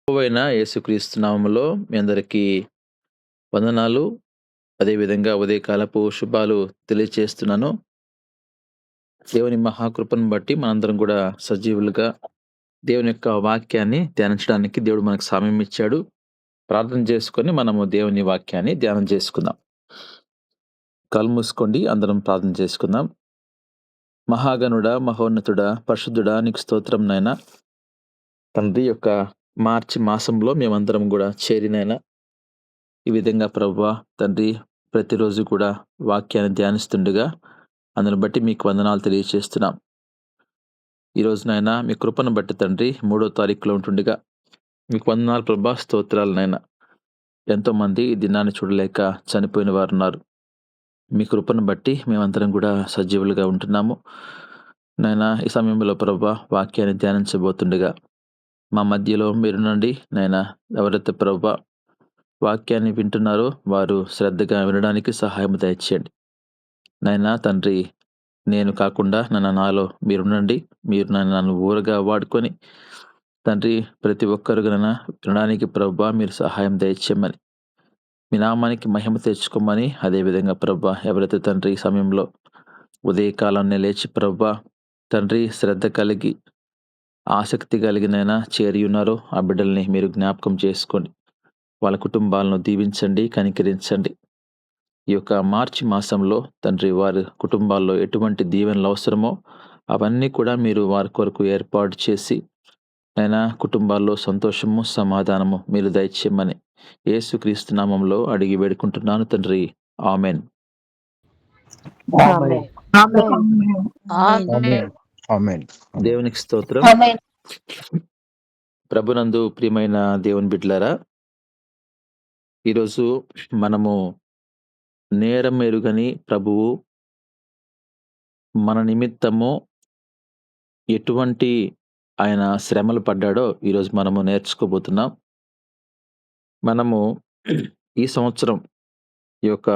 ప్రభువైన యేసుక్రీస్తు నామములో మీ అందరికీ వందనాలు. అదేవిధంగా ఉదయకాలపు శుభాలు తెలియచేస్తున్నాను. దేవుని మహాకృపను బట్టి మనందరం కూడా సజీవులుగా దేవుని యొక్క వాక్యాన్ని ధ్యానించడానికి దేవుడు మనకు సమయం ఇచ్చాడు. ప్రార్థన చేసుకొని మనము దేవుని వాక్యాన్ని ధ్యానం చేసుకుందాం. కళ్ళు మూసుకోండి, అందరం ప్రార్థన చేసుకుందాం. మహాగణుడా, మహోన్నతుడా, పరిశుద్ధుడా, నీకు స్తోత్రం నాయనా. తండ్రి యొక్క మార్చి మాసంలో మేమందరం కూడా చేరినైనా ఈ విధంగా ప్రభువా తండ్రి ప్రతిరోజు కూడా వాక్యాన్ని ధ్యానిస్తుండగా అందుని బట్టి మీకు వందనాలు తెలియజేస్తున్నాం. ఈ రోజునైనా మీ కృపను బట్టి తండ్రి 3వ తారీఖులో ఉంటుండగా మీకు వందనాలు ప్రభా, స్తోత్రాలు నాయన. ఎంతోమంది ఈ దినాన్ని చూడలేక చనిపోయిన వారు ఉన్నారు. మీ కృపను బట్టి మేమందరం కూడా సజీవులుగా ఉంటున్నాము నాయన. ఈ సమయంలో ప్రభా వాక్యాన్ని ధ్యానించబోతుండగా మా మధ్యలో మీరునండి నాయన. ఎవరైతే ప్రభా వాక్యాన్ని వింటున్నారో వారు శ్రద్ధగా వినడానికి సహాయం దయచేయండి నాయనా. తండ్రి, నేను కాకుండా నాలో మీరుండండి. మీరు నన్ను ఊరగా వాడుకొని తండ్రి ప్రతి ఒక్కరు వినడానికి ప్రభా మీరు సహాయం దయచేయమని, మీ నామానికి మహిమ తెచ్చుకోమని. అదేవిధంగా ప్రభా ఎవరైతే తండ్రి ఈ సమయంలో ఉదయకాలాన్ని లేచి ప్రభా తండ్రి శ్రద్ధ కలిగి ఆసక్తి కలిగినైనా చేరి ఉన్నారో ఆ బిడ్డల్ని మీరు జ్ఞాపకం చేసుకోండి. వాళ్ళ కుటుంబాలను దీవించండి, కనికరించండి. ఈ యొక్క మార్చి మాసంలో తండ్రి వారి కుటుంబాల్లో ఎటువంటి దీవెనలు అవసరమో అవన్నీ కూడా మీరు వారి కొరకు ఏర్పాటు చేసి అయినా కుటుంబాల్లో సంతోషము, సమాధానము మీరు దయచేయమని యేసుక్రీస్తు నామంలో అడిగి వేడుకుంటున్నాను తండ్రి. ఆమెన్. ఆమేన్. ఆమేన్. ఆమేన్. దేవునికి స్తోత్రం. ప్రభునందు ప్రియమైన దేవుని బిడ్డలారా, ఈరోజు మనము నేరం ఎరుగని ప్రభువు మన నిమిత్తము ఎటువంటి ఆయన శ్రమలు పడ్డాడో ఈరోజు మనము నేర్చుకోబోతున్నాం. మనము ఈ సంవత్సరం ఈ యొక్క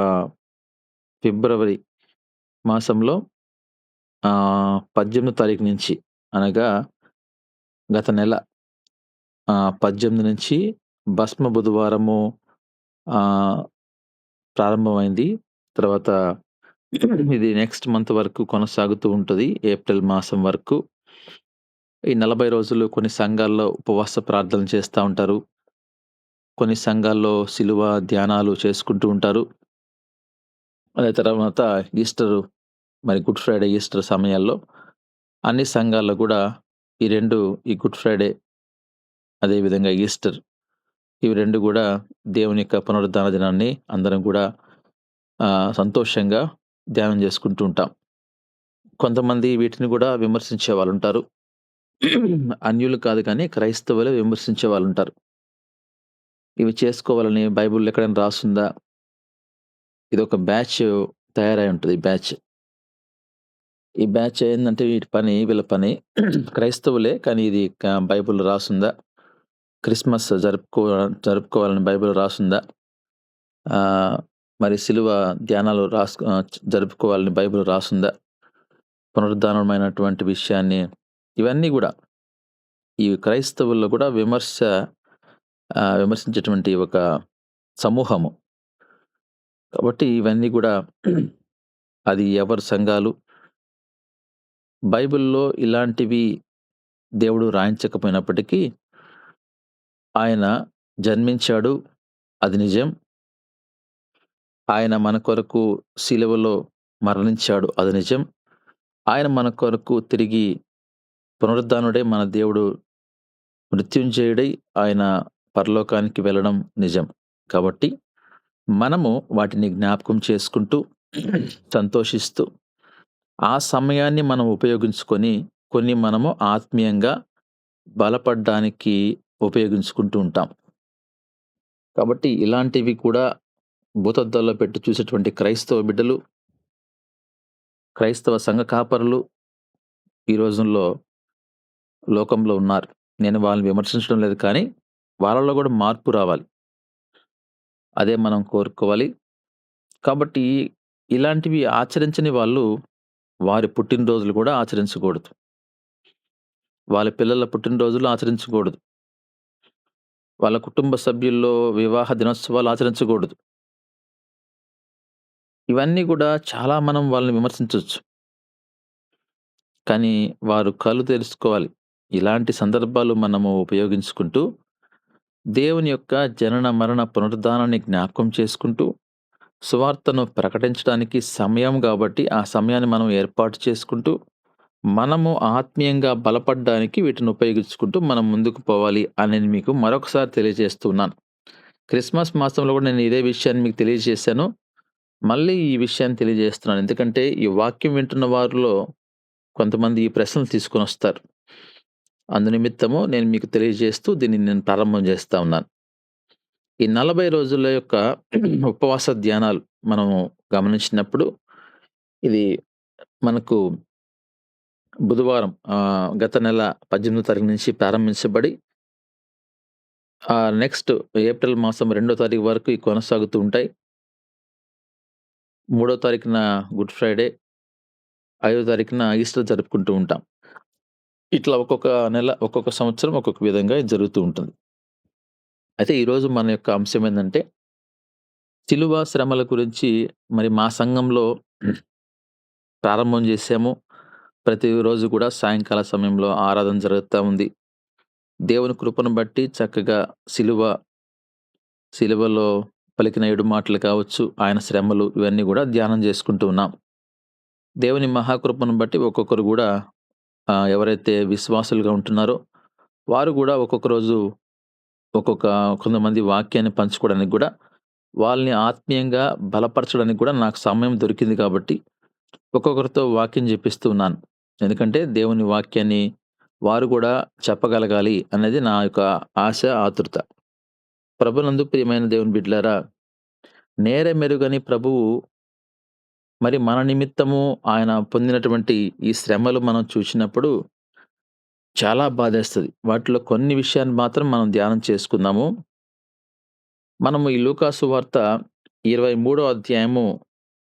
ఫిబ్రవరి మాసంలో 18వ తారీఖు నుంచి, అనగా గత నెల 18 నుంచి భస్మ బుధవారము ప్రారంభమైంది. తర్వాత ఇది నెక్స్ట్ మంత్ వరకు కొనసాగుతూ ఉంటుంది, ఏప్రిల్ మాసం వరకు. ఈ 40 రోజులు కొన్ని సంఘాల్లో ఉపవాస ప్రార్థన చేస్తూ ఉంటారు, కొన్ని సంఘాల్లో సిలువ ధ్యానాలు చేసుకుంటూ ఉంటారు. అదే తర్వాత ఈస్టరు, మరి గుడ్ ఫ్రైడే, ఈస్టర్ సమయాల్లో అన్ని సంఘాల్లో కూడా ఈ గుడ్ ఫ్రైడే అదేవిధంగా ఈస్టర్, ఇవి రెండు కూడా దేవుని యొక్క పునరుద్ధాన దినాన్ని అందరం కూడా సంతోషంగా ధ్యానం చేసుకుంటూ ఉంటాం. కొంతమంది వీటిని కూడా విమర్శించే వాళ్ళు ఉంటారు. అన్యులు కాదు కానీ క్రైస్తవులే విమర్శించే వాళ్ళు ఉంటారు. ఇవి చేసుకోవాలని బైబిల్లో ఎక్కడైనా రాసుందా? ఇది ఒక బ్యాచ్ తయారై ఉంటుంది. ఈ బ్యాచ్ ఏంటంటే వీళ్ళ పని క్రైస్తవులే కానీ ఇది బైబిల్ రాసుందా? క్రిస్మస్ జరుపుకోవాలని బైబిల్ రాసుందా? మరి సిలువ ధ్యానాలు జరుపుకోవాలని బైబిల్ రాసుందా? పునరుద్ధానమైనటువంటి విషయాన్ని, ఇవన్నీ కూడా ఈ క్రైస్తవుల్లో కూడా విమర్శించేటువంటి ఒక సమూహము. కాబట్టి ఇవన్నీ కూడా అది ఎవరి సంఘాలు, బైబిల్లో ఇలాంటివి దేవుడు రాయించకపోయినప్పటికీ ఆయన జన్మించాడు, అది నిజం. ఆయన మన కొరకు సిలువలో మరణించాడు, అది నిజం. ఆయన మన కొరకు తిరిగి పునరుద్ధానుడై మన దేవుడు మృత్యుంజయుడై ఆయన పరలోకానికి వెళ్ళడం నిజం. కాబట్టి మనము వాటిని జ్ఞాపకం చేసుకుంటూ సంతోషిస్తూ ఆ సమయాన్ని మనం ఉపయోగించుకొని కొన్ని మనము ఆత్మీయంగా బలపడడానికి ఉపయోగించుకుంటూ ఉంటాం. కాబట్టి ఇలాంటివి కూడా భూతద్దాల్లో పెట్టి చూసేటువంటి క్రైస్తవ బిడ్డలు, క్రైస్తవ సంఘ కాపరులు ఈ రోజుల్లో లోకంలో ఉన్నారు. నేను వాళ్ళని విమర్శించడం లేదు, కానీ వాళ్ళలో కూడా మార్పు రావాలి, అదే మనం కోరుకోవాలి. కాబట్టి ఇలాంటివి ఆచరించని వాళ్ళు వారి పుట్టినరోజులు కూడా ఆచరించకూడదు, వాళ్ళ పిల్లల పుట్టినరోజులు ఆచరించకూడదు. వాళ్ళ కుటుంబ సభ్యుల్లో వివాహ దినోత్సవాలు ఆచరించకూడదు. ఇవన్నీ గూడా చాలా మనం వాళ్ళని విమర్శించొచ్చు. కానీ వారు కళ్ళు తెరుసుకోవాలి. ఇలాంటి సందర్భాలు మనము ఉపయోగించుకుంటూ, దేవుని యొక్క జనన, మరణ, పునరుద్ధానాన్ని జ్ఞాపకం చేసుకుంటూ, సువార్తను ప్రకటించడానికి సమయం గాబట్టి, ఆ సమయాన్ని మనం ఏర్పాటు చేసుకుంటూ, మనము ఆత్మీయంగా బలపడ్డానికి వీటిని ఉపయోగించుకుంటూ మనం ముందుకు పోవాలి అని మీకు మరొకసారి తెలియజేస్తున్నాను. క్రిస్మస్ మాసంలో గూడా నేను ఇదే విషయాన్ని మీకు తెలియజేశాను. మళ్ళీ ఈ విషయాన్ని తెలియజేస్తున్నాను. ఎందుకంటే, ఈ వాక్యం వింటున్న వారిలో కొంతమంది ఈ ప్రశ్నలు తీసుకొనొస్తారు. అందునిమిత్తము నేను మీకు తెలియజేస్తూ దీన్ని నేను ప్రారంభం చేస్తా ఉన్నాను. ఈ 40 రోజుల యొక్క ఉపవాస ధ్యానాలు మనము గమనించినప్పుడు, ఇది మనకు బుధవారం గత నెల 18వ తారీఖు నుంచి ప్రారంభించబడి, నెక్స్ట్ ఏప్రిల్ మాసం 2వ తారీఖు వరకు ఇవి కొనసాగుతూ ఉంటాయి. 3వ తారీఖున గుడ్ ఫ్రైడే, 5వ తారీఖున ఈస్టర్ జరుపుకుంటూ ఉంటాం. ఇట్లా ఒక్కొక్క నెల, ఒక్కొక్క సంవత్సరం ఒక్కొక్క విధంగా ఇది జరుగుతూ ఉంటుంది. అయితే ఈరోజు మన యొక్క అంశం ఏందంటే, శిలువ శ్రమల గురించి మరి మా సంఘంలో ప్రారంభం చేశాము. ప్రతిరోజు కూడా సాయంకాల సమయంలో ఆరాధన జరుగుతా ఉంది. దేవుని కృపను బట్టి చక్కగా సిలువలో పలికిన 7 మాటలు కావచ్చు, ఆయన శ్రమలు ఇవన్నీ గూడా ధ్యానం చేసుకుంటూ ఉన్నాం. దేవుని మహాకృపను బట్టి ఒక్కొక్కరు గూడా ఎవరైతే విశ్వాసులుగా ఉంటున్నారో, వారు గూడా ఒక్కొక్క రోజు ఒక్కొక్క కొంతమంది వాక్యాన్ని పంచుకోవడానికి గూడా, వాళ్ళని ఆత్మీయంగా బలపరచడానికి గూడా నాకు సమయం దొరికింది కాబట్టి, ఒక్కొక్కరితో వాక్యం జెప్పిస్తూ ఉన్నాను. ఎందుకంటే దేవుని వాక్యాన్ని వారు గూడా చెప్పగలగాలి అనేది నా యొక్క ఆశ, ఆతురత. ప్రభునందు ప్రియమైన దేవుని బిడ్డలారా, నేరమెరుగని ప్రభువు మరి మన నిమిత్తము ఆయన పొందినటువంటి ఈ శ్రమలు మనం చూసినప్పుడు చాలా బాధేస్తది. వాటిలో కొన్ని విషయాన్ని మాత్రం మనం ధ్యానం చేసుకుందాము. మనము ఈ లూకాసు వార్త 23వ అధ్యాయము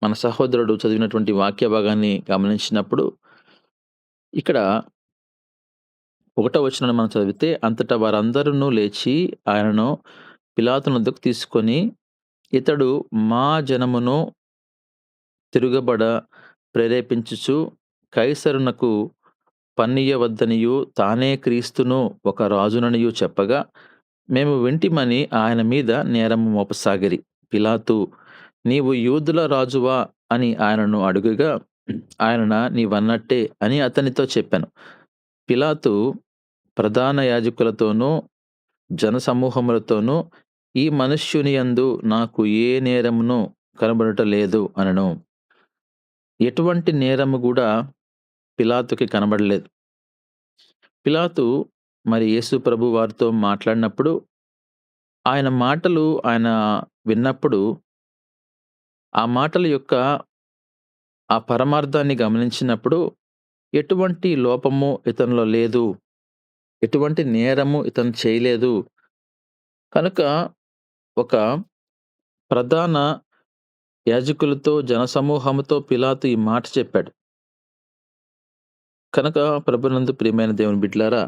మన సహోదరుడు చదివినటువంటి వాక్య భాగాన్ని గమనించినప్పుడు, ఇక్కడ 1వ వచనాన్ని మనం చదివితే, అంతటా వారందరును లేచి ఆయనను పిలాతునొద్దకు తీసుకొని, ఇతడు మా జనమును తిరుగబడ ప్రేరేపించుచు కైసరునకు పన్నియ్యవద్దనియు తానే క్రీస్తును ఒక రాజుననియు చెప్పగా, మేము వింటిమని ఆయన మీద నేరము మోపసాగిరి. పిలాతు, నీవు యూదుల రాజువా అని ఆయనను అడుగగా, ఆయన నీవన్నట్టే అని అతనితో చెప్పాను. పిలాతు ప్రధాన యాజకులతోనూ జనసమూహములతోనూ ఈ మనుష్యుని యందు నాకు ఏ నేరమును కనబడటలేదు అనెను. ఎటువంటి నేరము గూడా పిలాతుకి కనబడలేదు. పిలాతు మరి యేసు ప్రభు వారితో మాట్లాడినప్పుడు, ఆయన మాటలు ఆయన విన్నప్పుడు, ఆ మాటల యొక్క ఆ పరమార్థాన్ని గమనించినప్పుడు, ఎటువంటి లోపము ఇతనిలో లేదు. ఎటువంటి నేరము ఇతను చేయలేదు. కనుక ఒక ప్రధాన యాజకులతో, జనసమూహముతో పిలాతు ఈ మాట చెప్పాడు. కనుక ప్రభునందు ప్రియమైన దేవుని బిడ్డలారా,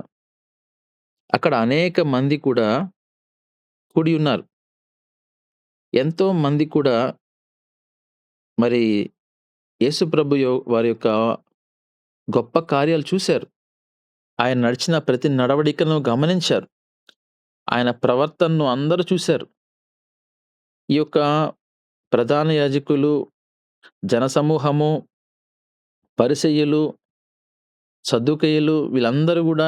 అక్కడ అనేక మంది కూడా కూడి ఉన్నారు. ఎంతో మంది కూడా మరి యేసు ప్రభు వారి యొక్క గొప్ప కార్యాలు చూశారు. ఆయన నడిచిన ప్రతి నడవడికను గమనించారు. ఆయన ప్రవర్తనను అందరూ చూశారు. ఈ యొక్క ప్రధాన యాజకులు, జనసమూహము, పరిసయ్యులు, సద్దూకయ్యులు వీళ్ళందరూ గూడా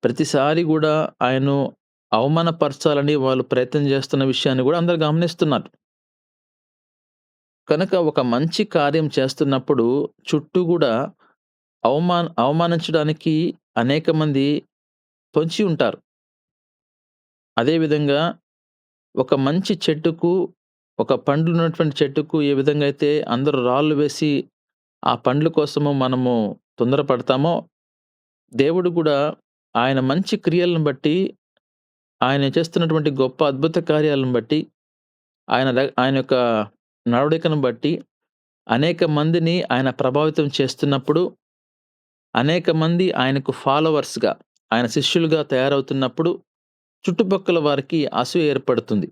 ప్రతిసారి గూడా ఆయన్ను అవమానపరచాలని వాళ్ళు ప్రయత్నం చేస్తున్న విషయాన్ని గూడా అందరూ గమనిస్తున్నారు. కనుక ఒక మంచి కార్యం చేస్తున్నప్పుడు చుట్టూ గూడా అవమానించడానికి అనేక మంది పొంచి ఉంటారు. అదే విధంగా ఒక మంచి చెట్టుకు, ఒక పండ్లున్నటువంటి చెట్టుకు ఏ విధంగా అయితే అందరూ రాళ్ళు వేసి ఆ పండ్ల కోసము మనము తొందరపడతామో, దేవుడు గూడా ఆయన మంచి క్రియలను బట్టి, ఆయన చేస్తున్నటువంటి గొప్ప అద్భుత కార్యాలను బట్టి, ఆయన యొక్క నడవడికను బట్టి అనేక మందిని ఆయన ప్రభావితం చేస్తున్నప్పుడు, అనేక మంది ఆయనకు ఫాలోవర్స్‌గా, ఆయన శిష్యులుగా తయారవుతున్నప్పుడు, చుట్టుపక్కల వారికి అసూయ ఏర్పడుతుంది.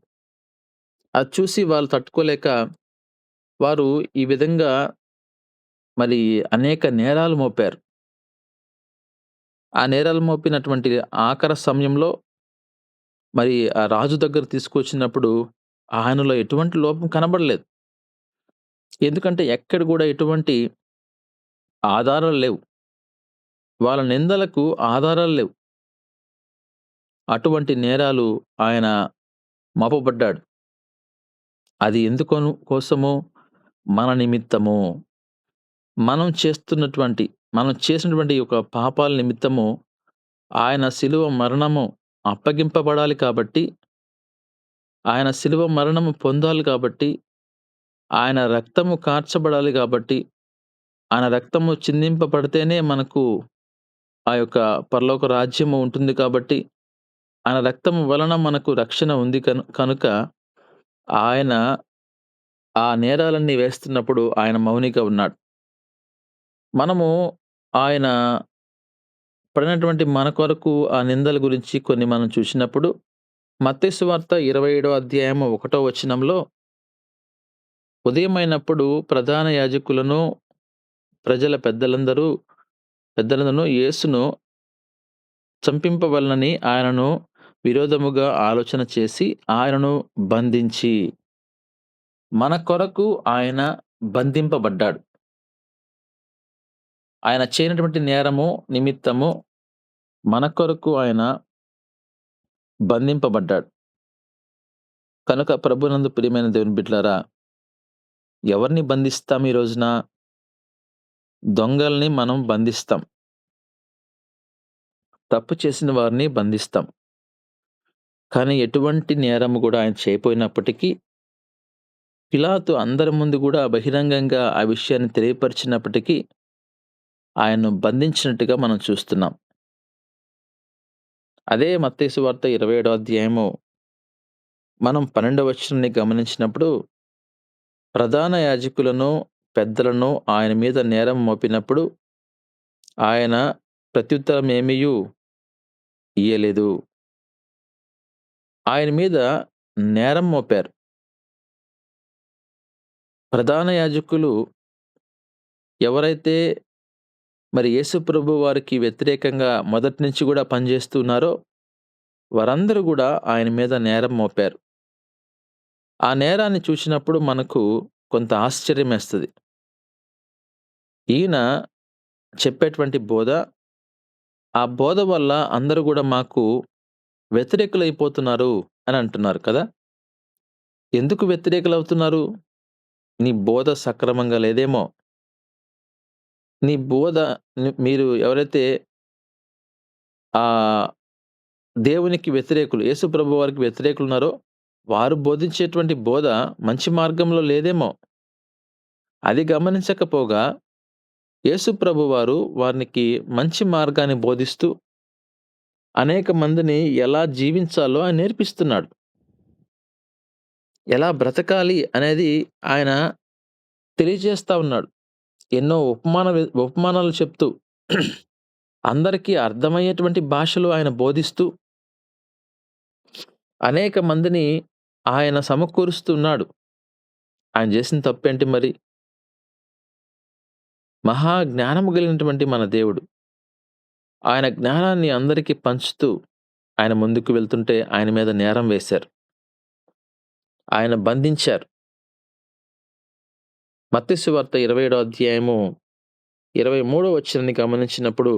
అది చూసి వాళ్ళు తట్టుకోలేక వారు ఈ విధంగా మరి అనేక నేరాలు మోపారు. ఆ నేరాలు మోపినటువంటి ఆఖరి సమయంలో మరి ఆ రాజు దగ్గర తీసుకొచ్చినప్పుడు ఆయనలో ఎటువంటి లోపం కనబడలేదు. ఎందుకంటే ఎక్కడ గూడా ఎటువంటి ఆధారాలు లేవు. వాళ్ళ నిందలకు ఆధారాలు లేవు. అటువంటి నేరాలు ఆయన మోపబడ్డాడు. అది ఎందుకను కోసము? మన నిమిత్తము. మనం చేస్తున్నటువంటి మనం చేసినటువంటి యొక్క పాపాల నిమిత్తము ఆయన శిలువ మరణము అప్పగింపబడాలి కాబట్టి, ఆయన శిలువ మరణము పొందాలి కాబట్టి, ఆయన రక్తము కార్చబడాలి కాబట్టి, ఆయన రక్తము చిందింపబడితేనే మనకు ఆ యొక్క పరలోక రాజ్యము ఉంటుంది కాబట్టి, ఆయన రక్తము వలన మనకు రక్షణ ఉంది కనుక ఆయన ఆ నేరాలన్నీ వేస్తున్నప్పుడు ఆయన మౌనిగా ఉన్నాడు. మనము ఆయన పడినటువంటి మన కొరకు ఆ నిందల గురించి కొన్ని మనం చూసినప్పుడు మత్తయి సువార్త 27 అధ్యాయము 1 వచనంలో ఉదయమైనప్పుడు ప్రధాన యాజకులను, ప్రజల పెద్దలందరూ యేసును చంపింపవలెనని ఆయనను విరోధముగా ఆలోచన చేసి ఆయనను బంధించి మన కొరకు ఆయన బంధింపబడ్డాడు. ఆయన చేయనటువంటి నేరము నిమిత్తము మన కొరకు ఆయన బంధింపబడ్డాడు. కనుక ప్రభునందు ప్రియమైన దేవుని బిడ్డలారా, ఎవరిని బంధిస్తాం ఈ రోజున? దొంగల్ని మనం బంధిస్తాం. తప్పు చేసిన వారిని బంధిస్తాం. కానీ ఎటువంటి నేరము గూడా ఆయన చేయపోయినప్పటికీ, పిలాతు అందరి ముందు గూడా బహిరంగంగా ఆ విషయాన్ని తెలియపరిచినప్పటికీ, ఆయన్ను బంధించినట్టుగా మనం చూస్తున్నాం. అదే మత్తయి సువార్త 27 అధ్యాయము మనం 12 వచనాన్ని గమనించినప్పుడు, ప్రధాన యాజకులను, పెద్దలను ఆయన మీద నేరం మోపినప్పుడు, ఆయన ప్రత్యుత్తరమేమియు ఇయ్యలేదు. ఆయన మీద నేరం మోపారు. ప్రధాన యాజకులు ఎవరైతే మరి యేసు ప్రభు వారికి వ్యతిరేకంగా మొదటి నుంచి గూడా పనిజేస్తున్నారో, వారందరూ గూడా ఆయన మీద నేరం మోపారు. ఆ నేరాన్ని చూసినప్పుడు మనకు కొంత ఆశ్చర్యమేస్తది. ఈయన చెప్పేటువంటి బోధ, ఆ బోధ వల్ల అందరూ గూడా మాకు వ్యతిరేకులైపోతున్నారు అని అంటున్నారు కదా! ఎందుకు వ్యతిరేకులవుతున్నారు? నీ బోధ సక్రమంగా లేదేమో! నీ బోధ మీరు ఎవరైతే ఆహ్, దేవునికి వ్యతిరేకులు, యేసు ప్రభు వారికి వ్యతిరేకులున్నారో, వారు బోధించేటువంటి బోధ మంచి మార్గంలో లేదేమో! అది గమనించకపోగా యేసు ప్రభువారు వారికి మంచి మార్గాన్ని బోధిస్తూ, అనేక మందిని ఎలా జీవించాలో ఆయన నేర్పిస్తున్నాడు. ఎలా బ్రతకాలి అనేది ఆయన తెలియజేస్తా ఉన్నాడు. ఎన్నో ఉపమానాలు చెప్తూ అందరికీ అర్థమయ్యేటువంటి భాషలో ఆయన బోధిస్తూ, అనేక మందిని ఆయన సమకూరుస్తున్నాడు. ఆయన చేసిన తప్పేంటి మరి? మహా జ్ఞానము కలిగినటువంటి మన దేవుడు. ఆయన జ్ఞానాన్ని అందరికీ పంచుతూ, ఆయన ముందుకు వెళ్తుంటే ఆయన మీద నేరం వేశారు. ఆయన బంధించారు. మత్తయి సువార్త 27 అధ్యాయము 23 వచనాన్ని గమనించినప్పుడు,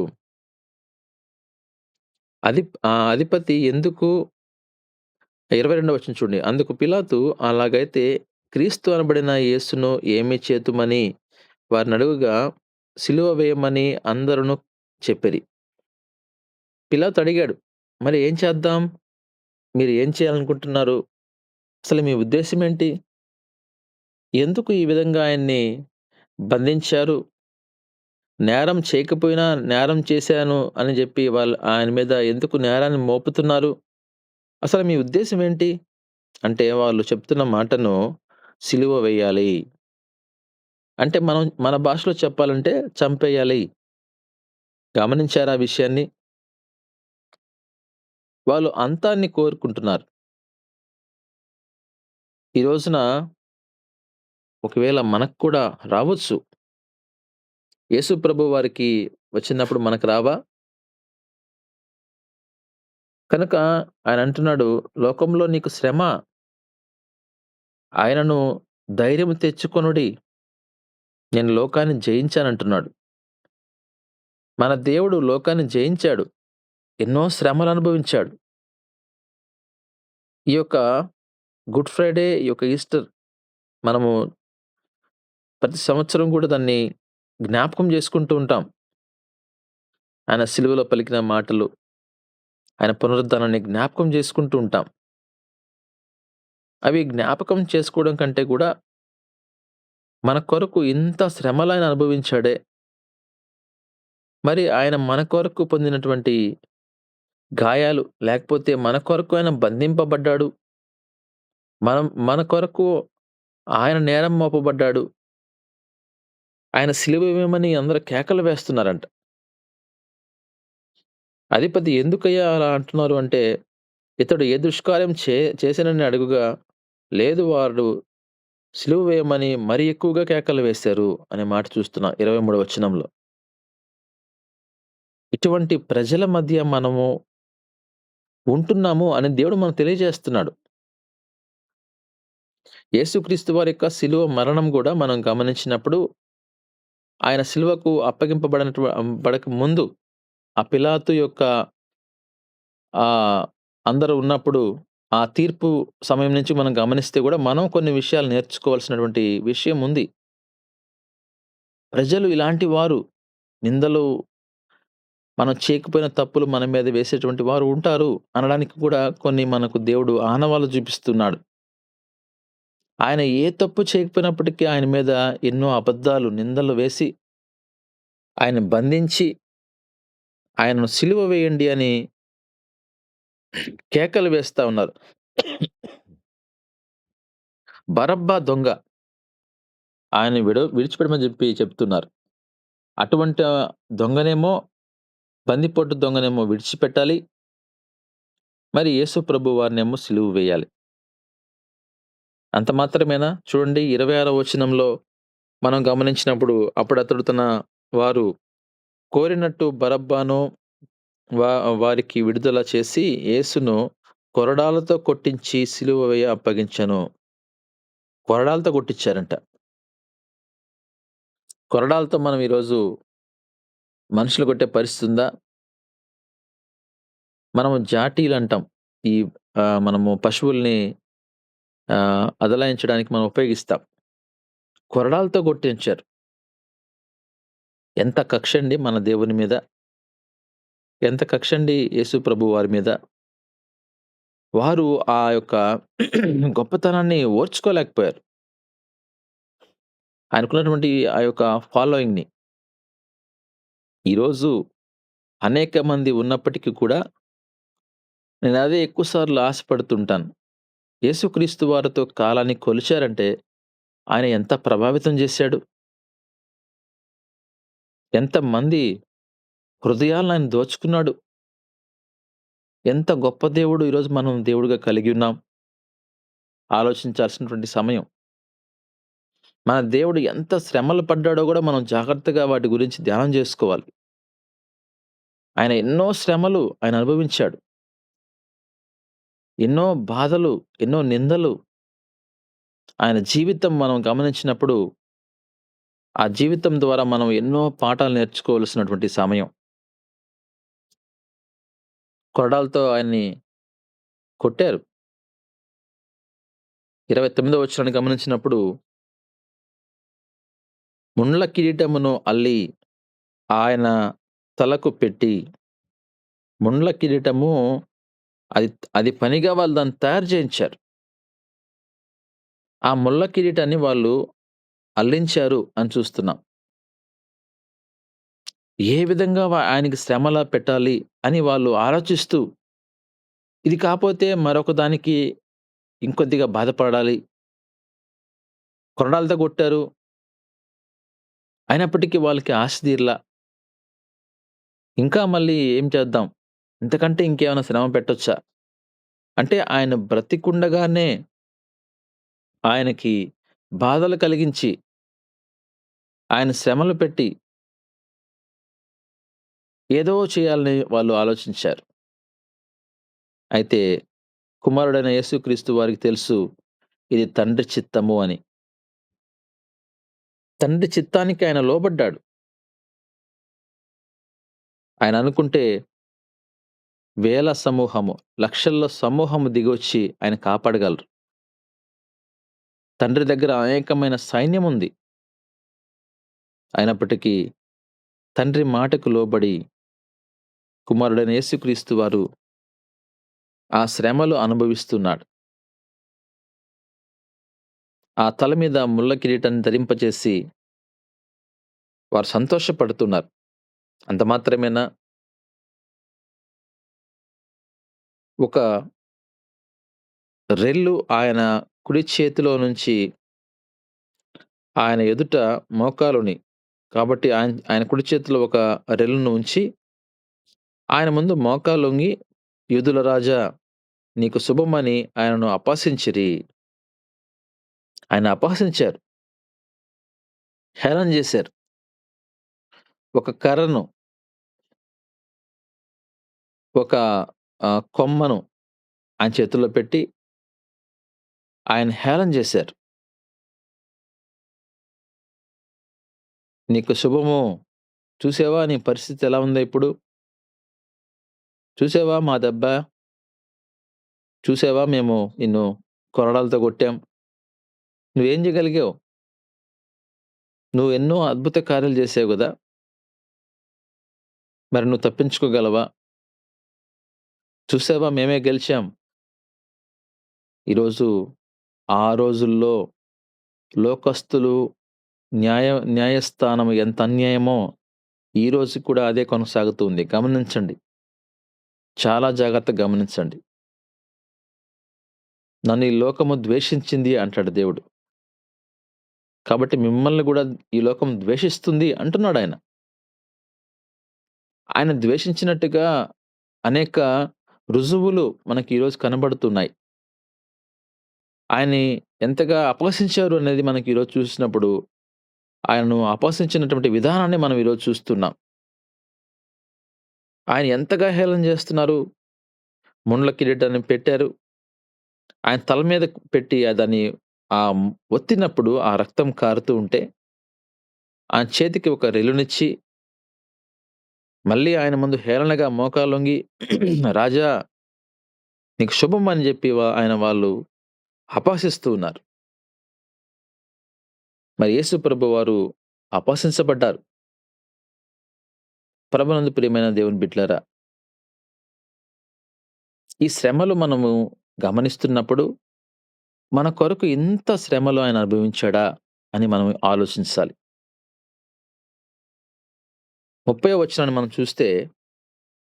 అధిపతి ఎందుకు 22 వచనం చూడండి. అందుకు పిలాతు, అలాగైతే క్రీస్తు అనబడిన యేసును ఏమి చేతుమని వారినడుగగా, సిలువ వేయమని అందరును చెప్పిరి. పిలాతు అడిగాడు, మరి ఏం చేద్దాం? మీరు ఏం చేయాలనుకుంటున్నారు? అసలు మీ ఉద్దేశ్యం ఏంటి? ఎందుకు ఈ విధంగా ఆయన్ని బంధించారు? నేరం చేయకపోయినా నేరం చేశాను అని జెప్పి ఆయన మీద ఎందుకు నేరాన్ని మోపుతున్నారు? అసలు మీ ఉద్దేశ్యం ఏంటి? అంటే వాళ్ళు చెప్తున్న మాటను సిలువ వేయాలి. అంటే మన భాషలో చెప్పాలంటే చంపేయాలి. గమనించారా ఆ విషయాన్ని? వాళ్ళు అంతాన్ని కోరుకుంటున్నారు. ఈ రోజున ఒకవేళ మనకు కూడా రావచ్చు. యేసు ప్రభు వారికి వచ్చినప్పుడు మనకు రావా? కనుక ఆయన అంటున్నాడు, "లోకంలో నీకు శ్రమ, ఆయనను ధైర్యం తెచ్చుకొనుడి. నేను లోకాన్ని జయించానంటున్నాడు." మన దేవుడు లోకాన్ని జయించాడు. ఎన్నో శ్రమలనుభవించాడు. ఈ యొక్క గుడ్ ఫ్రైడే, ఈ యొక్క ఈస్టర్ మనము ప్రతి సంవత్సరం గూడా దాన్ని జ్ఞాపకం జేసుకుంటూ ఉంటాం. ఆయన సిలువలో పలికిన మాటలు, ఆయన పునరుద్ధానాన్ని జ్ఞాపకం జేసుకుంటూ ఉంటాం. అవి జ్ఞాపకం చేసుకోవడం కంటే గూడా మన కొరకు ఇంత శ్రమలైన అనుభవించాడే, మరి ఆయన మన కొరకు పొందినటువంటి గాయాలు, లేకపోతే మన కొరకు ఆయన బంధింపబడ్డాడు. మన కొరకు ఆయన నేరం మోపబడ్డాడు. ఆయన సిలువ వేయమని అందరూ కేకలు వేస్తున్నారంట. అధిపతి ఎందుకయ్యా అలా అంటున్నారు అంటే, ఇతడు ఏ దుష్కార్యం చేశానని అడుగగా, లేదు వాడు సిలువ వేయమని మరి ఎక్కువగా కేకలు వేశారు అనే మాట చూస్తున్నాం 23వ వచనంలో. ఇటువంటి ప్రజల మధ్య మనము ఉంటున్నాము అని దేవుడు మనకు తెలియజేస్తున్నాడు. యేసుక్రీస్తు వారి యొక్క శిలువ మరణం గూడా మనం గమనించినప్పుడు, ఆయన సిలువకు బడక ముందు ఆ పిలాతు యొక్క ఆహ్, అందరూ ఉన్నప్పుడు ఆ తీర్పు సమయం నుంచి మనం గమనిస్తే గూడా మనం కొన్ని విషయాలు నేర్చుకోవాల్సినటువంటి విషయం ఉంది. ప్రజలు ఇలాంటి వారు నిందలు మనం చేయకపోయిన తప్పులు మన మీద వేసేటువంటి వారు ఉంటారు అనడానికి కూడా కొన్ని మనకు దేవుడు ఆనవాళ్ళు చూపిస్తున్నాడు. ఆయన ఏ తప్పు చేయకపోయినప్పటికీ ఆయన మీద ఎన్నో అబద్ధాలు, నిందలు వేసి, ఆయన్ని బంధించి, ఆయనను సిలువ వేయండి అని కేకలు వేస్తా ఉన్నారు. బరబ్బా దొంగ. ఆయన్ని విడిచిపెట్టమని చెప్తున్నారు. అటువంటి దొంగనేమో బందిపోటు దొంగనేమో విడిచిపెట్టాలి. మరి యేసు ప్రభు వారినేమో సిలువ వేయాలి. అంత మాత్రమేనా? చూడండి 26వ వచనంలో మనం గమనించినప్పుడు అప్పుడతడు తన వారు కోరినట్టు బరబ్బను వా వారికి విడుదల చేసి యేసును కొరడాలతో కొట్టించి సిలువ వేయ అప్పగించెను. కొరడాలతో కొట్టిచ్చారంట. కొరడాలతో మనం ఈరోజు మనుషులు కొట్టే పరిస్థితి ఉందా? మనము జాటీలంటాం. ఈ మనము పశువుల్ని అదలాయించడానికి మనం ఉపయోగిస్తాం. కొరడాలతో కొట్టించారు. ఎంత కక్షండి మన దేవుని మీద. ఎంత కక్షండి యేసు ప్రభు వారి మీద. వారు ఆ యొక్క గొప్పతనాన్ని ఓర్చుకోలేకపోయారు. ఆయనకున్నటువంటి ఆ యొక్క ఫాలోయింగ్‌ని. ఈరోజు అనేక మంది ఉన్నప్పటికీ కూడా నేనదే ఎక్కువ సార్లు ఆశపడుతుంటాను. యేసుక్రీస్తు వారితో కాలాన్ని కొలిచారంటే ఆయన ఎంత ప్రభావితం జేశాడు? ఎంతమంది హృదయాలను ఆయన దోచుకున్నాడు? ఎంత గొప్ప దేవుడు ఈరోజు మనం దేవుడుగా కలిగి ఉన్నాం. ఆలోచించాల్సినటువంటి సమయం. మన దేవుడు ఎంత శ్రమలు పడ్డాడో గూడా మనం జాగ్రత్తగా వాటి గురించి ధ్యానం జేసుకోవాలి. ఆయన ఎన్నో శ్రమలు ఆయన అనుభవించాడు. ఎన్నో బాధలు, ఎన్నో నిందలు ఆయన జీవితం మనం గమనించినప్పుడు, ఆ జీవితం ద్వారా మనం ఎన్నో పాఠాలు నేర్చుకోవాల్సినటువంటి సమయం. కొరడాలతో ఆయన్ని కొట్టారు. 29వ వచనాన్ని గమనించినప్పుడు, ముండ్ల కిరీటమును అల్లి ఆయన తలకు పెట్టి, ముండ్ల కిరీటము అది అది పనిగా వాళ్ళు దాన్ని తయారు చేయించారు. ఆ ముళ్ళ కిరీటాన్ని వాళ్ళు అల్లించారు అని చూస్తున్నాం. ఏ విధంగా ఆయనకి శ్రమల పెట్టాలి అని వాళ్ళు ఆలోచిస్తూ, ఇది కాపోతే మరొక దానికి ఇంకొద్దిగా బాధపడాలి. కొరడాలతో కొట్టారు. అయినప్పటికీ వాళ్ళకి ఆశ తీరలా. ఇంకా మళ్ళీ ఏం చేద్దాం? ఇంతకంటే ఇంకేమైనా శ్రమ పెట్టొచ్చా? అంటే ఆయన బ్రతికుండగానే ఆయనకి బాధలు కలిగించి, ఆయన శ్రమలు పెట్టి, ఏదో చేయాలని వాళ్ళు ఆలోచించారు. అయితే కుమారుడైన యేసుక్రీస్తు వారికి తెలుసు ఇది తండ్రి చిత్తము అని. తండ్రి చిత్తానికి ఆయన లోబడ్డాడు. ఆయన అనుకుంటే వేల సమూహము, లక్షల్లో సమూహము దిగొచ్చి ఆయన కాపాడగలరు. తండ్రి దగ్గర అనేకమైన సైన్యముంది. అయినప్పటికీ తండ్రి మాటకు లోబడి కుమారుడైన యేసుక్రీస్తు వారు ఆ శ్రమలు అనుభవిస్తున్నాడు. ఆ తల మీద ముళ్ళ కిరీటాన్ని ధరింపచేసి వారు సంతోషపడుతున్నారు. అంత మాత్రమేనా? ఒక రెల్లు ఆయన కుడి చేతిలో నుంచి ఆయన ఎదుట మోకాలుని కాబట్టి ఆయన కుడి చేతిలో ఒక రెల్లును ఉంచి, ఆయన ముందు మోకాలొంగి, యూదుల రాజా నీకు శుభమని ఆయనను అపహసించిరి. ఆయన అపహసించారు. హేళన చేశారు. ఒక కర్రను, ఒక కొమ్మను ఆయన చేతుల్లో పెట్టి ఆయన హేళన చేశారు. నీకు శుభము. చూసావా నీ పరిస్థితి ఎలా ఉందో ఇప్పుడు? చూసావా మా దెబ్బ? చూసావా మేము నిన్ను కొరడాలతో కొట్టాం. నువ్వేం చేయగలిగావు? నువ్వెన్నో అద్భుత కార్యాలు చేసావు గదా! మరి నువ్వు తప్పించుకోగలవా? చూసావా మేమే గెలిచాం. ఈరోజు ఆ రోజుల్లో లోకస్తులు న్యాయస్థానం ఎంత అన్యాయమో ఈ రోజు కూడా అదే కొనసాగుతుంది. గమనించండి. చాలా జాగ్రత్తగా గమనించండి. నన్ను ఈ లోకము ద్వేషించింది అంటాడు దేవుడు. కాబట్టి మిమ్మల్ని గూడా ఈ లోకం ద్వేషిస్తుంది అంటున్నాడాయన. ఆయన ద్వేషించినట్టుగా అనేక రుజువులు మనకి ఈరోజు కనబడుతున్నాయి. ఆయన్ని ఎంతగా అపహసించారు అనేది మనకి ఈరోజు చూసినప్పుడు, ఆయనను అపహసించినటువంటి విధానాన్ని మనం ఈరోజు చూస్తున్నాం. ఆయన ఎంతగా హేళన చేస్తున్నారు. ముండ్ల కిరీటాన్ని పెట్టారు. ఆయన తల మీద పెట్టి దాన్ని ఒత్తినప్పుడు ఆ రక్తం కారుతూ ఉంటే, ఆయన చేతికి ఒక రెల్లునిచ్చి, మళ్ళీ ఆయన ముందు హేళనగా మోకాలొంగి రాజా నీకు శుభం అని జెప్పి ఆయన వాళ్ళు అపహసిస్తూ ఉన్నారు. మరి యేసు ప్రభువారు అపహసించబడ్డారు. ప్రభునందు ప్రియమైన దేవుని బిడ్డలారా, ఈ శ్రమలు మనము గమనిస్తున్నప్పుడు, మన కొరకు ఇంత శ్రమలు ఆయన అనుభవించాడా అని మనం ఆలోచించాలి. 30వ వచనాన్ని మనం చూస్తే,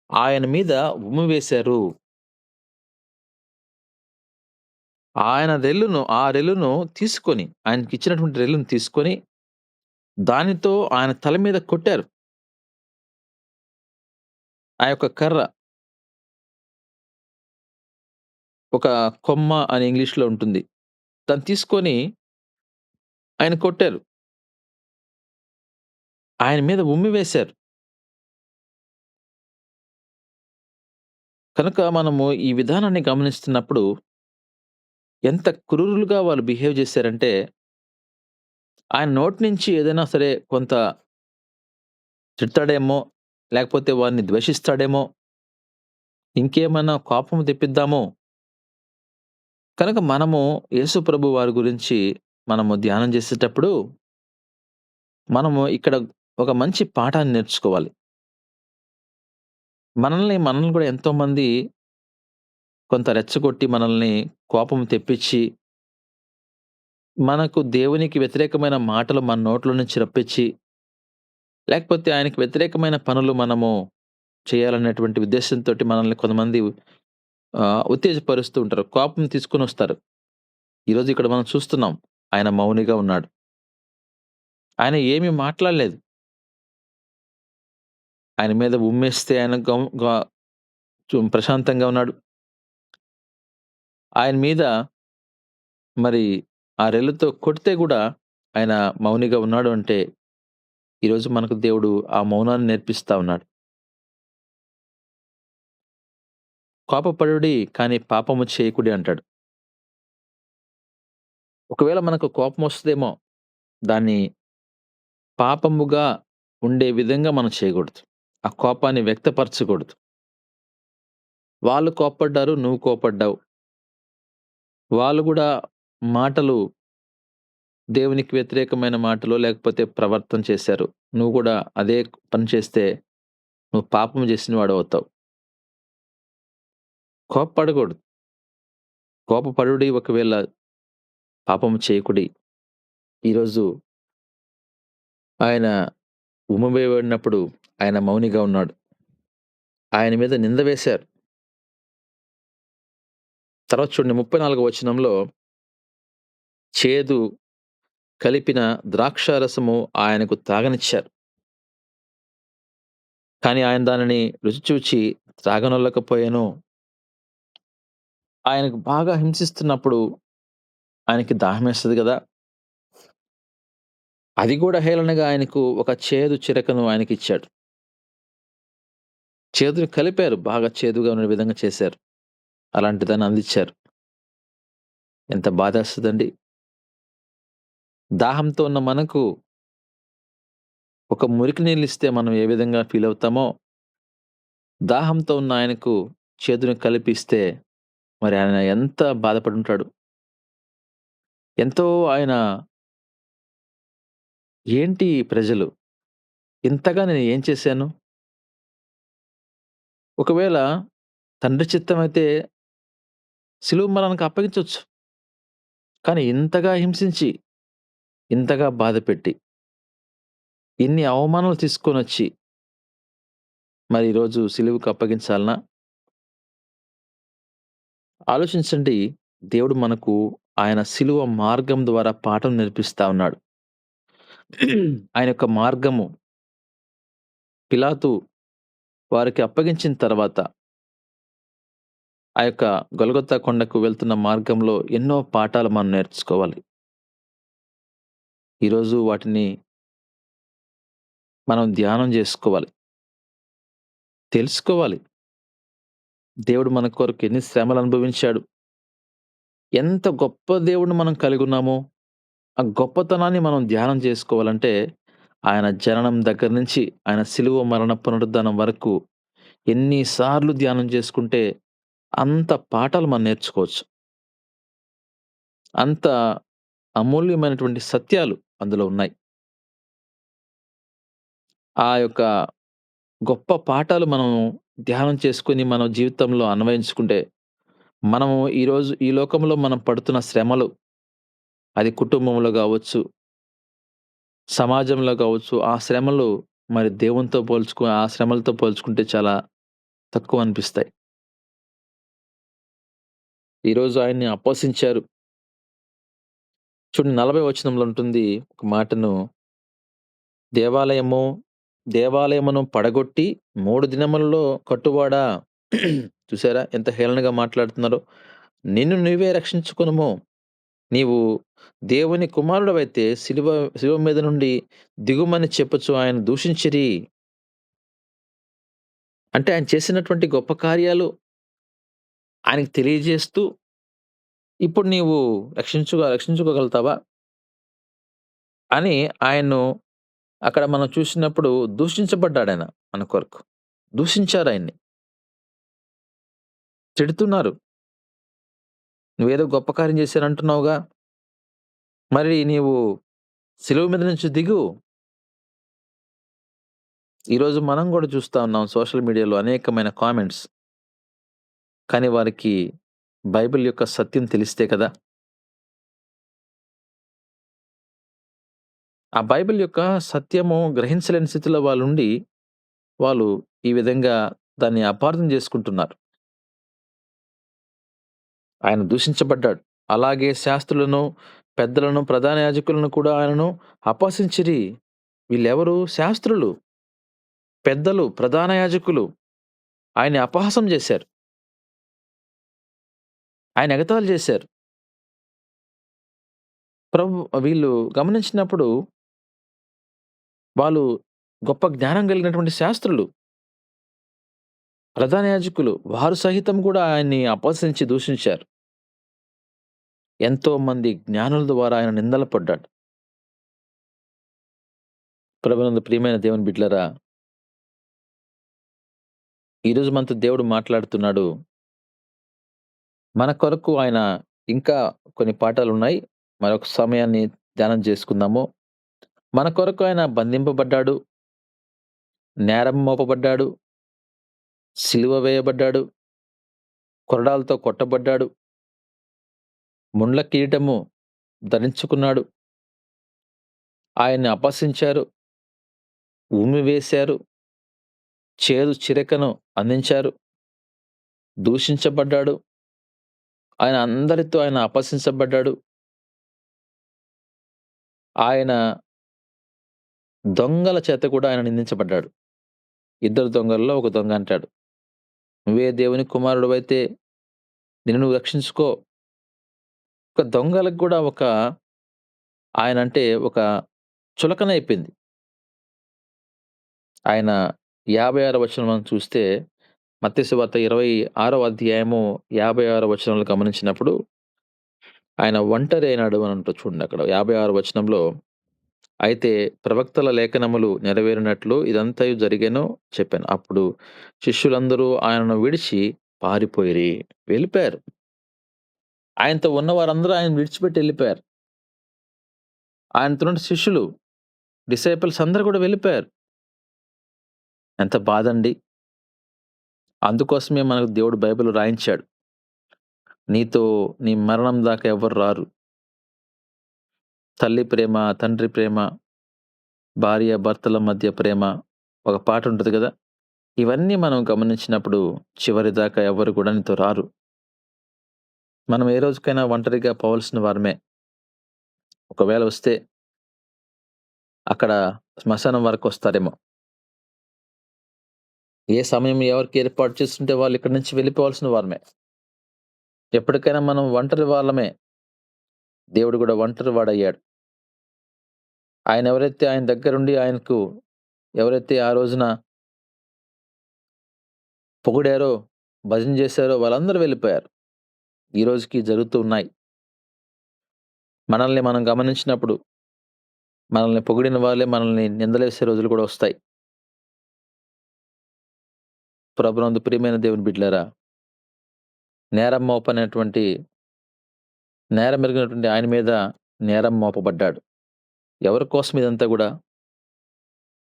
ఆయన మీద ఉమ్మి వేశారు. ఆ రెల్లును తీసుకొని, ఆయనకిచ్చినటువంటి రెల్లును తీసుకొని, దానితో ఆయన తల మీద కొట్టారు. ఆ యొక్క కర్ర, ఒక కొమ్మ అని ఇంగ్లీష్‌లో ఉంటుంది. దాన్ని తీసుకొని ఆయన కొట్టారు. ఆయన మీద ఉమ్మి వేశారు. కనుక మనము ఈ విధానాన్ని గమనిస్తున్నప్పుడు ఎంత క్రూరులుగా వాళ్ళు బిహేవ్ చేశారంటే, ఆయన నోటి నుంచి ఏదైనా సరే కొంత తిడతాడేమో, లేకపోతే వారిని ద్వేషిస్తాడేమో, ఇంకేమన్నా కోపం తెప్పిద్దామో, కనుక మనము యేసు ప్రభు వారి గురించి మనము ధ్యానం చేసేటప్పుడు, మనము ఇక్కడ ఒక మంచి పాఠాన్ని నేర్చుకోవాలి. మనల్ని కూడా ఎంతోమంది కొంత రెచ్చగొట్టి, మనల్ని కోపం తెప్పించి, మనకు దేవునికి వ్యతిరేకమైన మాటలు మన నోట్లో నుంచి రప్పించి, లేకపోతే ఆయనకి వ్యతిరేకమైన పనులు మనము చేయాలనేటువంటి ఉద్దేశంతోటి మనల్ని కొంతమంది ఉత్తేజపరుస్తూ ఉంటారు. కోపం తీసుకొనొస్తారు. ఈరోజు ఇక్కడ మనం చూస్తున్నాం. ఆయన మౌనిగా ఉన్నాడు. ఆయన ఏమి మాట్లాడలేదు. ఆయన మీద ఉమ్మేస్తే ఆయన ప్రశాంతంగా ఉన్నాడు. ఆయన మీద మరి ఆ రెల్లుతో కొడితే గూడా ఆయన మౌనిగా ఉన్నాడు అంటే, ఈరోజు మనకు దేవుడు ఆ మౌనాన్ని నేర్పిస్తా ఉన్నాడు. కోపపడుడి కానీ పాపము చేయకుడి అంటాడు. ఒకవేళ మనకు కోపమొస్తదేమో, దాన్ని పాపముగా ఉండే విధంగా మనం చేయకూడదు. ఆ కోపాన్ని వ్యక్తపరచకూడదు. వాళ్ళు కోప్పడ్డారు, నువ్వు కోపడ్డావు. వాళ్ళు గూడా మాటలు దేవునికి వ్యతిరేకమైన మాటలో లేకపోతే ప్రవర్తన చేశారు. నువ్వు గూడా అదే పని చేస్తే నువ్వు పాపం చేసిన వాడవుతావు. కోప్పడకూడదు. కోపపడుడి ఒకవేళ పాపము చేయకుడి. ఈరోజు ఆయన ఉమ్మవేయబడినప్పుడు ఆయన మౌనిగా ఉన్నాడు. ఆయన మీద నింద వేశారు. తర్వాత చూడండి 34 వచనంలో చేదు కలిపిన ద్రాక్షారసము ఆయనకు తాగనిచ్చారు. కానీ ఆయన దానిని రుచి చూచి త్రాగనొల్లకపోయెను. ఆయనకు బాగా హింసిస్తున్నప్పుడు ఆయనకి దాహమేస్తది గదా! అది గూడా హేళనగా ఆయనకు ఒక చేదు చిరకను ఆయనకిచ్చాడు. చేదుని కలిపారు. బాగా చేదుగా ఉండే విధంగా చేశారు. అలాంటి దాన్ని అందిచ్చారు. ఎంత బాధేస్తదండి. దాహంతో ఉన్న మనకు ఒక మురికి నీళ్ళిస్తే మనం ఏ విధంగా ఫీలవుతామో, దాహంతో ఉన్న ఆయనకు చేదుని కలిపిస్తే మరి ఆయన ఎంత బాధపడుంటాడు. ఎంతో ఆయన ఏంటి ఈ ప్రజలు? ఇంతగా నేను ఏం చేశాను? ఒకవేళ తండ్రి చిత్తమైతే సిలువ మరణానికి అప్పగించొచ్చు. కానీ ఇంతగా హింసించి, ఇంతగా బాధపెట్టి, ఇన్ని అవమానాలు తీసుకొనొచ్చి, మరి ఈరోజు సిలువకు అప్పగించాలనా? ఆలోచించండి. దేవుడు మనకు ఆయన సిలువ మార్గం ద్వారా పాఠం నేర్పిస్తా ఉన్నాడు. ఆయన యొక్క మార్గము పిలాతు వారికి అప్పగించిన తర్వాత, ఆ యొక్క గొల్గొతా కొండకు వెళ్తున్న మార్గంలో ఎన్నో పాఠాలు మనం నేర్చుకోవాలి. ఈరోజు వాటిని మనం ధ్యానం జేసుకోవాలి. తెలుసుకోవాలి. దేవుడు మన కొరకు ఎన్ని శ్రమలు అనుభవించాడు. ఎంత గొప్ప దేవుడిని మనం కలిగున్నామో, ఆ గొప్పతనాన్ని మనం ధ్యానం చేసుకోవాలంటే, ఆయన జననం దగ్గర నుంచి, ఆయన శిలువ మరణ పునరుద్ధానం వరకు ఎన్ని సార్లు ధ్యానం చేసుకుంటే, అంత పాఠాలు మనం నేర్చుకోవచ్చు. అంత అమూల్యమైనటువంటి సత్యాలు అందులో ఉన్నాయి. ఆ యొక్క గొప్ప పాఠాలు మనం ధ్యానం చేసుకొని, మన జీవితంలో అన్వయించుకుంటే, మనము ఈరోజు ఈ లోకంలో మనం పడుతున్న శ్రమలు, అది కుటుంబంలో గావచ్చు, సమాజంలో గావచ్చు, ఆ శ్రమలు మరి దేవునితో ఆ శ్రమలతో పోల్చుకుంటే చాలా తక్కువనిపిస్తాయి. ఈరోజు ఆయన్ని అపహసించారు. చూడండి 40 వచనంలో ఉంటుంది ఒక మాటను, దేవాలయము దేవాలయమును పడగొట్టి 3 దినములలో కట్టువాడా చూసారా ఎంత హేళనగా మాట్లాడుతున్నారో. నిన్ను నీవే రక్షించుకొనుము. నీవు దేవుని కుమారుడవైతే శిలువ మీద నుండి దిగుమని చెప్పుచు ఆయన దూషించిరి. అంటే ఆయన చేసినటువంటి గొప్ప కార్యాలు ఆయనకి తెలియజేస్తూ, ఇప్పుడు నీవు రక్షించుకోగలుగుతావా? అని ఆయన్ను అక్కడ మనం చూసినప్పుడు దూషించబడ్డాడాయన మన కొరకు. దూషించారాయన్ని. తిడుతున్నారు. "నువ్వేదో గొప్ప కార్యం చేశానంటున్నావుగా, మరి నీవు శిలువ మీద నుంచి దిగు." ఈరోజు మనం గూడా చూస్తా ఉన్నాం సోషల్ మీడియాలో అనేకమైన కామెంట్స్. కానీ వారికి బైబిల్ యొక్క సత్యం తెలిస్తే కదా! ఆ బైబిల్ యొక్క సత్యము గ్రహించలేని స్థితిలో వాళ్ళుండి, వాళ్ళు ఈ విధంగా దాన్ని అపార్థం చేసుకుంటున్నారు. ఆయన దూషించబడ్డాడు. అలాగే శాస్త్రులను, పెద్దలను, ప్రధాన యాజకులను కూడా ఆయనను అపహసించిరి. వీళ్ళెవరు? శాస్త్రులు, పెద్దలు, ప్రధాన యాజకులు. ఆయన్ని అపహాసం జేశారు. ఆయన ఎగతాళి జేశారు. వీళ్ళు గమనించినప్పుడు వాళ్ళు గొప్ప జ్ఞానం కలిగినటువంటి శాస్త్రులు, ప్రధాన యాజకులు వారు సహితం గూడా ఆయన్ని అపహసించి దూషించారు. ఎంతో మంది జ్ఞానుల ద్వారా ఆయన నిందలు పడ్డాడు. ప్రభునందు ప్రియమైన దేవుని బిడ్డలారా, ఈరోజు మనతో దేవుడు మాట్లాడుతున్నాడు. మన కొరకు ఆయన ఇంకా కొన్ని పాఠాలున్నాయి. మరొక సమయాన్ని ధ్యానం చేసుకుందాము. మన కొరకు ఆయన బంధింపబడ్డాడు, నేరం మోపబడ్డాడు, సిలువ వేయబడ్డాడు, కొరడాలతో కొట్టబడ్డాడు, ముండ్ల కిరీటము ధరించుకున్నాడు. ఆయన్ని అపహసించారు, ఉమ్మివేశారు, చేదు చిరకను అందించారు, దూషించబడ్డాడు. ఆయన అపహసించబడ్డాడు. ఆయన దొంగల చేత కూడా ఆయన నిందించబడ్డాడు. ఇద్దరు దొంగల్లో ఒక దొంగ అంటాడు, "నువ్వే దేవుని కుమారుడివైతే నిన్ను నువ్వు రక్షించుకో." ఒక దొంగలకు గూడా ఆయనంటే ఒక చులకనైపోయింది. ఆయన 56 వచనం మనం చూస్తే మత్తయి సువార్త 26వ అధ్యాయము 56 వచనంలో గమనించినప్పుడు ఆయన ఒంటరి అయినాడు అని ఉంటది చూడండి అక్కడ 56 వచనంలో. అయితే ప్రవక్తల లేఖనములు నెరవేరినట్లు ఇదంతయు జరిగెను చెప్పాను. అప్పుడు శిష్యులందరూ ఆయనను విడిచి పారిపోయిరి. వెళ్ళిపోయారు. ఆయనతో ఉన్న వారందరూ ఆయనను విడిచిపెట్టి ఎళ్ళిపోయారు. ఆయనతోనున్న శిష్యులు, డిసైపుల్స్ అందరూ కూడా వెళ్ళిపోయారు. ఎంత బాధండి. అందుకోసమే మనకు దేవుడు బైబిల్ రాయించాడు. నీతో నీ మరణం దాకా ఎవ్వరు రారు. తల్లి ప్రేమ, తండ్రి ప్రేమ, భార్య భర్తల మధ్య ప్రేమ, ఒక పాట ఉంటది గదా! ఇవన్నీ మనం గమనించినప్పుడు చివరిదాకా ఎవ్వరు కూడా నీతో రారు. మనం ఏ రోజుకైనా ఒంటరిగా పోవాల్సిన వారమే. ఒకవేళ వస్తే అక్కడ శ్మశానం వరకొస్తారేమో. ఏ సమయం ఎవరికి ఏర్పాటు చేసుంటే వాళ్ళు ఇక్కడి నుంచి వెళ్ళిపోవాల్సిన వారమే. ఎప్పటికైనా మనం ఒంటరి వాళ్ళమే. దేవుడు గూడా ఒంటరి వాడయ్యాడు. ఆయన దగ్గరుండి ఎవరైతే ఆ రోజున పొగిడారో, భజన జేశారో వాళ్ళందరూ వెళ్ళిపోయారు. ఈ రోజుకి జరుగుతూ ఉన్నాయి. మనల్ని మనం గమనించినప్పుడు, మనల్ని పొగిడిన వాళ్ళే మనల్ని నిందలేసే రోజులు కూడా వస్తాయి. ప్రభునందు ప్రియమైన దేవుని బిడ్డలారా, నేరం మోపనటువంటి నేరమెరిగినటువంటి ఆయన మీద నేరం మోపబడ్డాడు. ఎవరి కోసం ఇదంతా గూడా?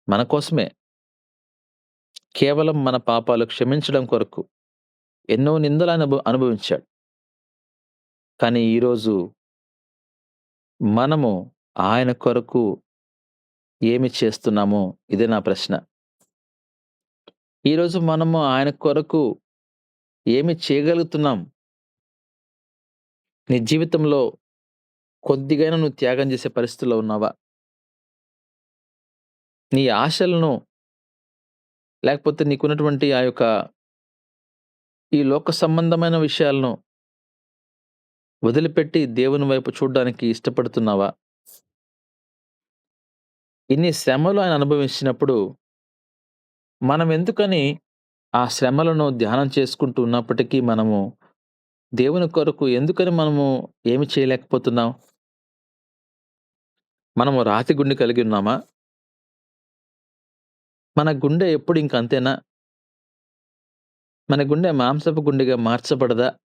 మన కోసమే. కేవలం మన పాపాలు క్షమించడం కొరకు. ఎన్నో నిందలు ఆయన అనుభవించాడు. కానీ ఈరోజు మనము ఆయన కొరకు ఏమి చేస్తున్నామో ఇదే నా ప్రశ్న. ఈరోజు మనము ఆయన కొరకు ఏమి చేయగలుగుతున్నాం? నీ జీవితంలో కొద్దిగైనా నువ్వు త్యాగం చేసే పరిస్థితిలో ఉన్నావా? నీ ఆశలను లేకపోతే నీకున్నటువంటి ఆ యొక్క ఈ లోక సంబంధమైన విషయాలను వదిలిపెట్టి దేవుని వైపు చూడ్డానికి ఇష్టపడుతున్నావా? ఇన్ని శ్రమలు ఆయన అనుభవించినప్పుడు మనం ఎందుకని ఆ శ్రమలను ధ్యానం చేసుకుంటూ ఉన్నప్పటికీ దేవుని కొరకు ఎందుకని ఏమి చేయలేకపోతున్నాం? మనము రాతి గుండె కలిగి ఉన్నామా? మన గుండె ఎప్పుడు ఇంక అంతేనా? మన గుండె మాంసపు గుండెగా మార్చబడదా?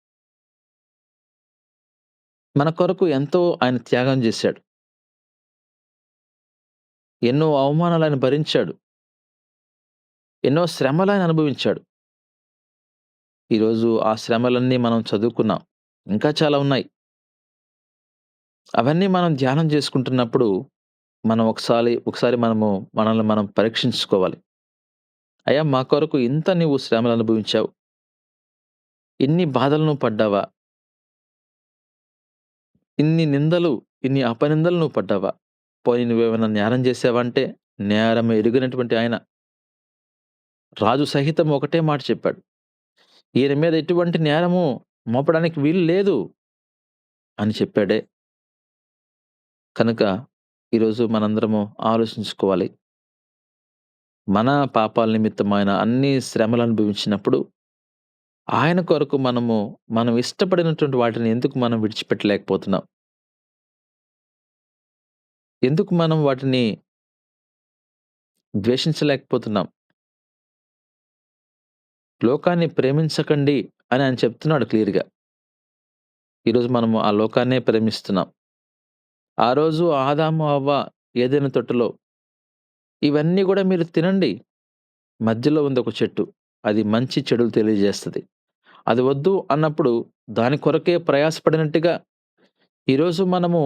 మన కొరకు ఎంతో ఆయన త్యాగం చేశాడు. ఎన్నో అవమానాలు ఆయన భరించాడు. ఎన్నో శ్రమలు ఆయన అనుభవించాడు. ఈరోజు ఆ శ్రమలన్నీ మనం చదువుకున్నాం. ఇంకా చాలా ఉన్నాయి. అవన్నీ మనం ధ్యానం చేసుకుంటున్నప్పుడు మనం ఒకసారి మనల్ని మనం పరీక్షించుకోవాలి. అయ్యా! మా కొరకు ఇంత నువ్వు శ్రమలు అనుభవించావు. ఇన్ని బాధలు నువ్వు పడ్డావా? ఇన్ని నిందలు, ఇన్ని అపనిందలు నువ్వు పడ్డావా? పోనీ నువ్వేమైనా నేరం చేశావా అంటే, నేరం ఎరుగనటువంటి ఆయన రాజు సహితం ఒకటే మాట చెప్పాడు. ఈయన మీద ఎటువంటి నేరము మోపడానికి వీలు లేదు అని చెప్పాడే. కనుక ఈరోజు మనందరము ఆలోచించుకోవాలి. మన పాపాల నిమిత్తం ఆయన అన్ని శ్రమలు అనుభవించినప్పుడు, ఆయన కొరకు మనం ఇష్టపడినటువంటి వాటిని ఎందుకు మనం విడిచిపెట్టలేకపోతున్నాం? ఎందుకు మనం వాటిని ద్వేషించలేకపోతున్నాం? లోకాన్ని ప్రేమించకండి అని ఆయన చెప్తున్నాడు క్లియర్‌గా. ఈరోజు మనము ఆ లోకాన్నే ప్రేమిస్తున్నాం. ఆ రోజు ఆదాము, హవ్వ ఏదెను తోటలో ఇవన్నీ గూడా మీరు తినండి. మధ్యలో ఉంది ఒక చెట్టు. అది మంచి చెడులు తెలియజేస్తది. అది వద్దు అన్నప్పుడు దాని కొరకే ప్రయాసపడినట్టుగా ఈరోజు మనము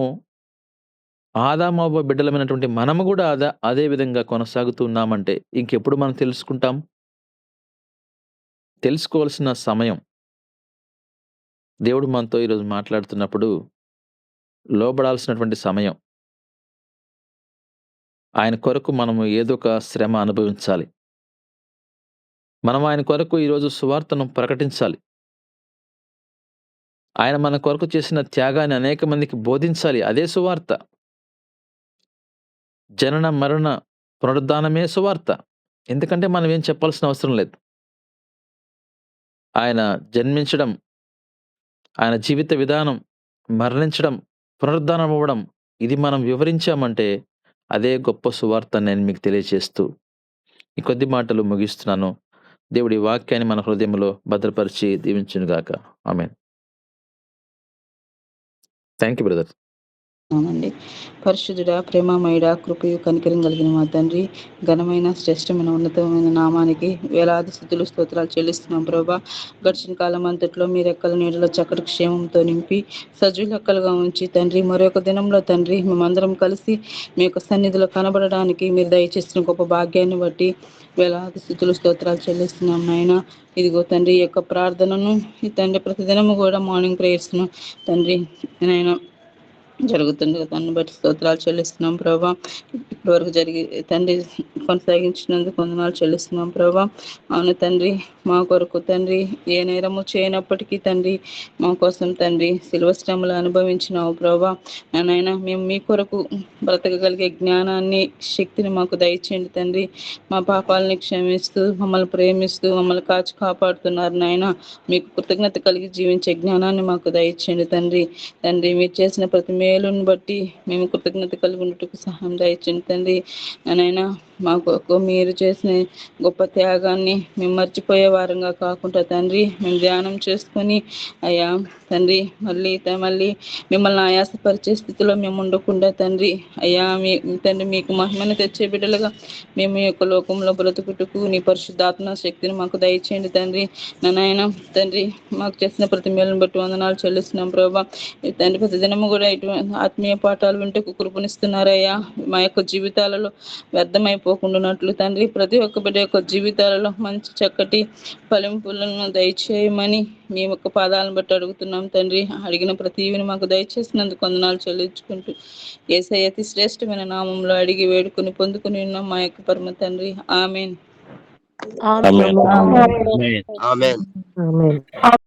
ఆదాము, హవ్వ బిడ్డలమైనటువంటి మనము గూడా అదే విధంగా కొనసాగుతూ ఉన్నామంటే ఇంకెప్పుడు మనం తెలుసుకుంటాం? తెలుసుకోవాల్సిన సమయం. దేవుడు మనతో ఈరోజు మాట్లాడుతున్నప్పుడు లోబడాల్సినటువంటి సమయం. ఆయన కొరకు మనము ఏదో ఒక శ్రమ అనుభవించాలి. మనం ఆయన కొరకు ఈరోజు సువార్తను ప్రకటించాలి. ఆయన మన కొరకు చేసిన త్యాగాన్ని అనేక మందికి బోధించాలి. అదే సువార్త. జనన, మరణ, పునరుద్ధానమే సువార్త. ఎందుకంటే మనం ఏం చెప్పాల్సిన అవసరం లేదు. ఆయన జన్మించడం, ఆయన జీవిత విధానం, మరణించడం, పునరుద్ధానం అవ్వడం ఇది మనం వివరించామంటే అదే గొప్ప సువార్త అని నేను మీకు తెలియజేస్తూ ఈ కొద్ది మాటలు ముగిస్తున్నాను. దేవుడి వాక్యాన్ని మన హృదయంలో భద్రపరిచి దీవించునుగాక. ఆమేన్. Thank you brother. అవునండి. పరిశుద్ధుడా, ప్రేమమయుడా, కృపయు కనికరం కలిగిన మా తండ్రి, ఘనమైన శ్రేష్టమైన ఉన్నతమైన నామానికి వేలాది స్థుతులు స్తోత్రాలు చెల్లిస్తున్నాం ప్రభా. గడిచిన కాలం అంతట్లో మీ రెక్కల నీడలో చక్కటి క్షేమంతో నింపి సజీలెక్కలుగా ఉంచి తండ్రి, మరొక దినంలో తండ్రి మేమందరం కలిసి మీ యొక్క సన్నిధిలో కనబడడానికి మీరు దయచేసిన గొప్ప భాగ్యాన్ని బట్టి వేలాది స్థుతులు స్తోత్రాలు చెల్లిస్తున్నాం నాయన. ఇదిగో తండ్రి ఈ యొక్క ప్రార్థనను ఈ తండ్రి ప్రతిదినము కూడా మార్నింగ్ ప్రేయర్స్ను తండ్రి నాయన జరుగుతుంది. దాన్ని బట్టి స్తోత్రాలు చెల్లిస్తున్నాం ప్రభా. ఇప్పటివరకు జరిగి తండ్రి కొనసాగించినందుకు వందనాలు చెల్లిస్తున్నాం ప్రభా. అవును తండ్రి, మా కొరకు తండ్రి ఏ నేరము చేయనప్పటికీ తండ్రి మా కోసం తండ్రి శిలువ శ్రమలు అనుభవించినావు ప్రభా. నాయన మేము మీ కొరకు బ్రతకగలిగే జ్ఞానాన్ని, శక్తిని మాకు దయచేయండి తండ్రి. మా పాపాలని క్షమిస్తూ మమ్మల్ని ప్రేమిస్తూ మమ్మల్ని కాచి కాపాడుతున్నారు నాయన. మీకు కృతజ్ఞత కలిగి జీవించే జ్ఞానాన్ని మాకు దయచేయండి తండ్రి. తండ్రి మీరు చేసిన ప్రతి మేలును బట్టి మేము కృతజ్ఞత కలిగి ఉన్నట్టుకు సహాయం దయచేయండి తండ్రి. నాయనా మాకు మీరు చేసిన గొప్ప త్యాగాన్ని మేము మర్చిపోయే వారంగా కాకుండా తండ్రి మేము ధ్యానం చేసుకొని అయ్యా తండ్రి మళ్ళీ మిమ్మల్ని ఆయాసపరిచే స్థితిలో మేము ఉండకుండా తండ్రి అయ్యా తండ్రి మీకు మహిమను తెచ్చే బిడ్డలుగా మేము ఈ యొక్క లోకంలో బ్రతుకుటకు నీ పరిశుద్ధాత్మ శక్తిని మాకు దయచేయండి తండ్రి. నాయన తండ్రి మాకు చేసిన ప్రతి మేలును బట్టి వందనాలు చెల్లిస్తున్నాం ప్రభా. తండ్రి ప్రతి దినము కూడా ఇటువంటి ఆత్మీయ పాఠాలు వింటే కురుపునిస్తున్నారయ్యా. మా యొక్క జీవితాలలో వ్యర్థమైపోకుండానట్లు తండ్రి ప్రతి ఒక్క బిడ్డ యొక్క జీవితాలలో మంచి చక్కటి ఫలింపులను దయచేయమని మీ యొక్క పాదాలను బట్టి అడుగుతున్నాం తండ్రి. అడిగిన ప్రతివిని మాకు దయచేసినందుకు వందనాలు చెల్లించుకుంటూ యేసయ్య అతి శ్రేష్టమైన నామంలో అడిగి వేడుకొని పొందుకుని ఉన్నాం మా యొక్క పరమ తండ్రి. ఆమేన్. ఆమేన్. ఆమేన్.